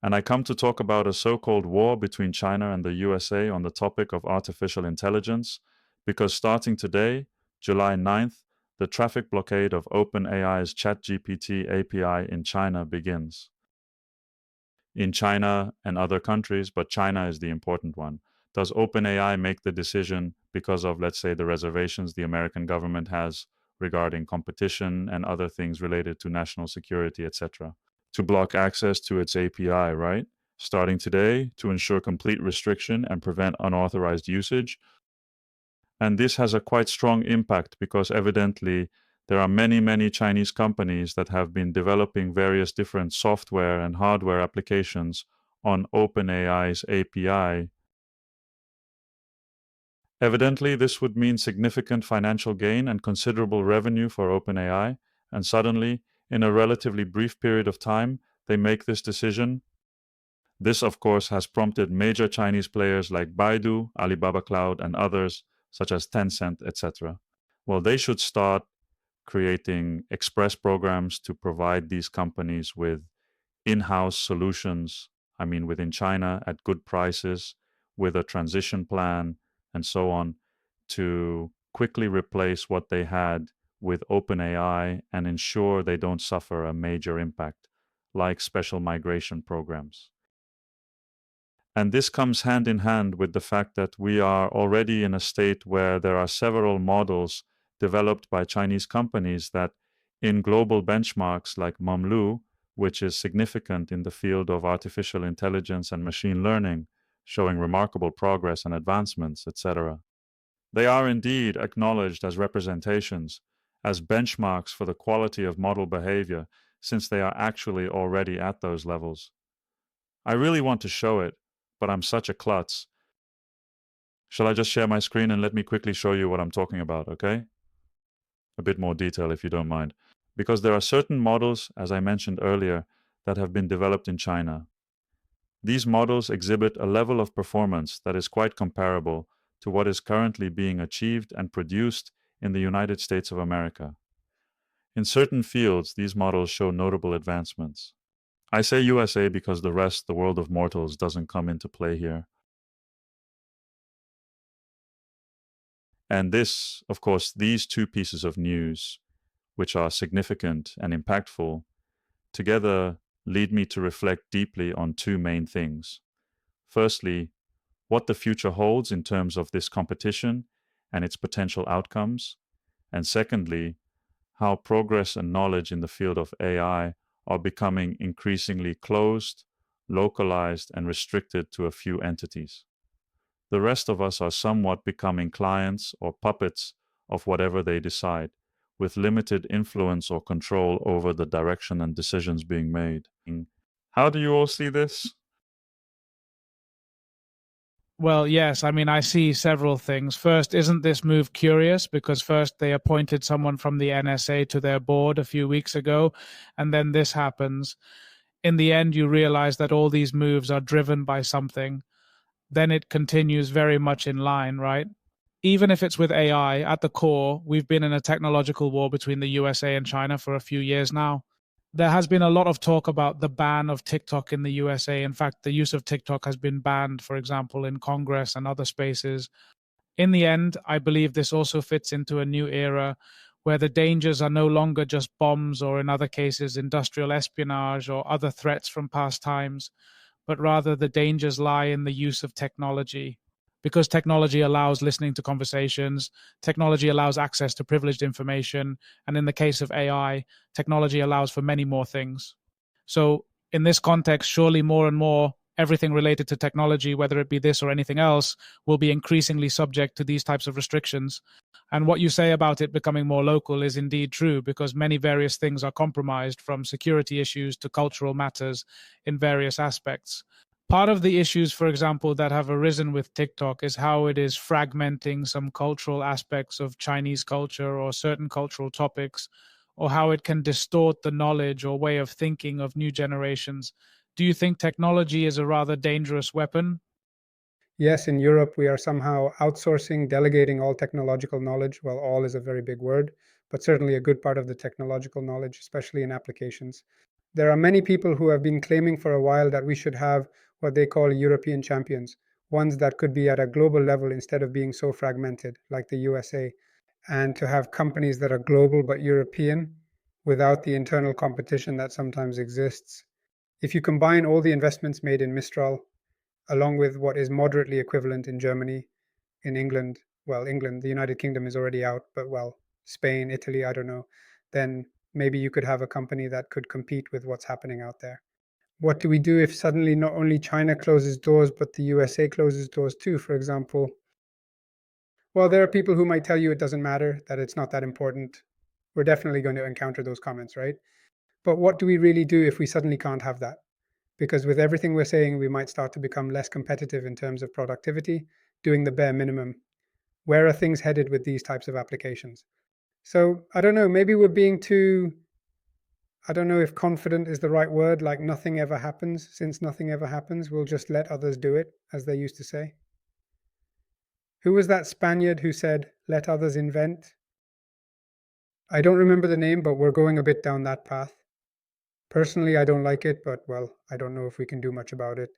and I come to talk about a so-called war between China and the USA on the topic of artificial intelligence, because starting today, July 9th, the traffic blockade of OpenAI's ChatGPT API in China begins. In China and other countries, but China is the important one. Does OpenAI make the decision because of, let's say, the reservations the American government has regarding competition and other things related to national security, etc., to block access to its API, right? Starting today, to ensure complete restriction and prevent unauthorized usage. And this has a quite strong impact because evidently there are many, many Chinese companies that have been developing various different software and hardware applications on OpenAI's API. Evidently, this would mean significant financial gain and considerable revenue for OpenAI, and suddenly, in a relatively brief period of time, they make this decision. This, of course, has prompted major Chinese players like Baidu, Alibaba Cloud, and others, such as Tencent, etc. Well, they should start creating express programs to provide these companies with in-house solutions, I mean, within China at good prices, with a transition plan, and so on, to quickly replace what they had with OpenAI and ensure they don't suffer a major impact, like special migration programs. And this comes hand in hand with the fact that we are already in a state where there are several models developed by Chinese companies that, in global benchmarks like Mamlu, which is significant in the field of artificial intelligence and machine learning, showing remarkable progress and advancements, etc. They are indeed acknowledged as representations, as benchmarks for the quality of model behavior, since they are actually already at those levels. I really want to show it, but I'm such a klutz. Shall I just share my screen and let me quickly show you what I'm talking about, okay? A bit more detail if you don't mind. Because there are certain models, as I mentioned earlier, that have been developed in China. These models exhibit a level of performance that is quite comparable to what is currently being achieved and produced in the United States of America. In certain fields, these models show notable advancements. I say USA because the rest, the world of mortals, doesn't come into play here. And this, of course, these two pieces of news, which are significant and impactful, together lead me to reflect deeply on two main things. Firstly, what the future holds in terms of this competition and its potential outcomes. And secondly, how progress and knowledge in the field of AI are becoming increasingly closed, localized, and restricted to a few entities. The rest of us are somewhat becoming clients or puppets of whatever they decide, with limited influence or control over the direction and decisions being made. How do you all see this? Well, yes. I mean, I see several things. First, isn't this move curious? Because first they appointed someone from the NSA to their board a few weeks ago, and then this happens. In the end, you realize that all these moves are driven by something. Then it continues very much in line, right? Even if it's with AI, at the core, we've been in a technological war between the USA and China for a few years now. There has been a lot of talk about the ban of TikTok in the USA. In fact, the use of TikTok has been banned, for example, in Congress and other spaces. In the end, I believe this also fits into a new era where the dangers are no longer just bombs or, in other cases, industrial espionage or other threats from past times, but rather the dangers lie in the use of technology. Because technology allows listening to conversations, technology allows access to privileged information, and in the case of AI, technology allows for many more things. So, in this context, surely more and more everything related to technology, whether it be this or anything else, will be increasingly subject to these types of restrictions. And what you say about it becoming more local is indeed true, because many various things are compromised, from security issues to cultural matters in various aspects. Part of the issues, for example, that have arisen with TikTok is how it is fragmenting some cultural aspects of Chinese culture or certain cultural topics, or how it can distort the knowledge or way of thinking of new generations. Do you think technology is a rather dangerous weapon? Yes, in Europe, we are somehow outsourcing, delegating all technological knowledge. Well, all is a very big word, but certainly a good part of the technological knowledge, especially in applications. There are many people who have been claiming for a while that we should have what they call European champions, ones that could be at a global level instead of being so fragmented like the USA, and to have companies that are global but European without the internal competition that sometimes exists. If you combine all the investments made in Mistral, along with what is moderately equivalent in Germany, in England, well, England, the United Kingdom is already out, but well, Spain, Italy, I don't know, then maybe you could have a company that could compete with what's happening out there. What do we do if suddenly not only China closes doors, but the USA closes doors too, for example? Well, there are people who might tell you it doesn't matter, that it's not that important. We're definitely going to encounter those comments, right? But what do we really do if we suddenly can't have that? Because with everything we're saying, we might start to become less competitive in terms of productivity, doing the bare minimum. Where are things headed with these types of applications? So I don't know, maybe we're being too, I don't know if confident is the right word, like nothing ever happens. Since nothing ever happens, we'll just let others do it, as they used to say. Who was that Spaniard who said, let others invent? I don't remember the name, but we're going a bit down that path. Personally, I don't like it, but well, I don't know if we can do much about it.